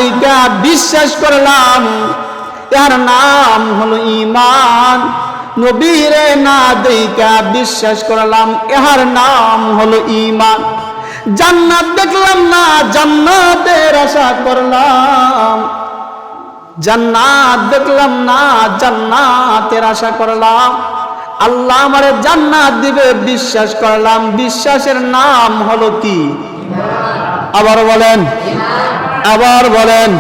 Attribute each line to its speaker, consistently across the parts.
Speaker 1: দেখা বিশ্বাস করলাম, এর নাম হলো ঈমান। নবীরে না দেখা বিশ্বাস করলাম, এর নাম হলো ঈমান। জান্নাত দেখলাম না, জান্নাতের আশা করলাম। জান্নাত দেখলাম না, জান্নাতের আশা করলাম। আল্লাহ আমারে জান্নাত দিবে বিশ্বাস করলাম, বিশ্বাসের নাম হলো কি? আবার বলেন, আবার বলেন।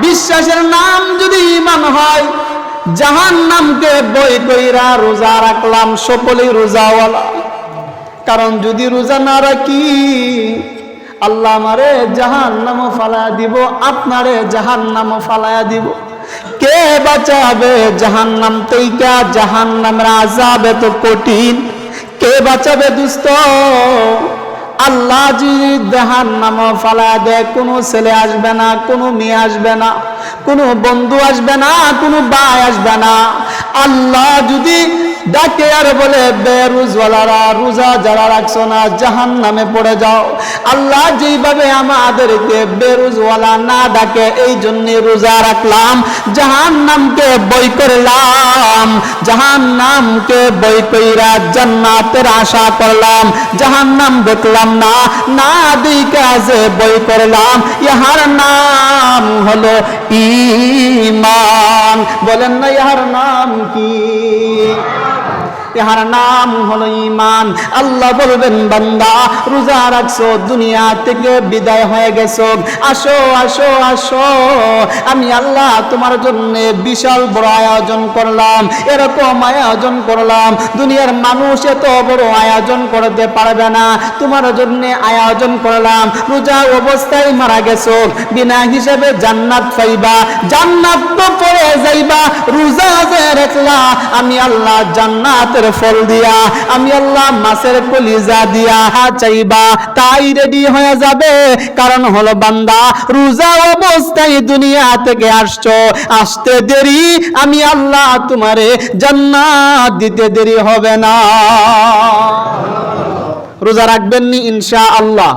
Speaker 1: বিশ্বাসের নাম যদি ঈমান হয়, জাহান্নামকে বই কইরা রোজা রাখলাম, সকলেই রোজাওয়ালা। কারণ যদি রোজা না রাখি, আল্লাহ আমারে জাহান্নামে ফালায়া দিব, আপনারে জাহান্নামে ফালায়া দিব। কে বাঁচাবে জাহান্নাম থেকে? জাহান্নামের আযাব এত কঠিন, কে বাঁচাবে দোস্ত? আল্লাহ যদি জাহান্নামে ফালায়া দেয়, কোনো ছেলে আসবে না, কোনো মেয়ে আসবে না, কোনো বন্ধু আসবে না, কোনো ভাই আসবে না। আল্লাহ যদি ডাকে আর বলে, বেরোজওয়ালারা, রোজা যারা রাখছো না, জাহান্নামে পড়ে যাও। আল্লাহ যেইভাবে আমাদেরকে বেরোজওয়ালা না ডাকে, এই জন্য রোজা রাখলাম, জাহান্নামকে বই করলাম, জাহান্নামকে বই কইরা জান্নাতের আশা করলাম। জাহান্নাম দেখলাম না, না দেখা যে বই করলাম, ইহার নাম হলো ঈমান। বলেন না, ইহার নাম কি? ইহার নাম হলো ঈমান। আল্লাহ বলবেন, বান্দা রোজা রাখছো, দুনিয়া থেকে বিদায় হয়ে গেছো, আসো আসো আসো, আমি আল্লাহ তোমার জন্য বিশাল বড় আয়োজন করলাম। এরকম আয়োজন করলাম, দুনিয়ার মানুষ এত বড় আয়োজন করতে পারবে না। তোমার জন্য আয়োজন করলাম, রোজা অবস্থায় মারা গেছো, বিনা হিসাবে জান্নাত পাইবা। জান্নাত তো পড়ে যাইবা, রোজা যে রাখলা, আমি আল্লাহ জান্নাতের ফল দিয়া, আমি আল্লাহ মাছের কলিজা দিয়া চাইবা, তাই রেডি হয়ে যাবে। কারণ হলো বান্দা, রোজা অবস্থায় দুনিয়া থেকে আসছো, আসতে দেরি, আমি আল্লাহ তোমারে জান্নাত দিতে দেরি হবে না। রোজা রাখবেন নি ইনশাআল্লাহ?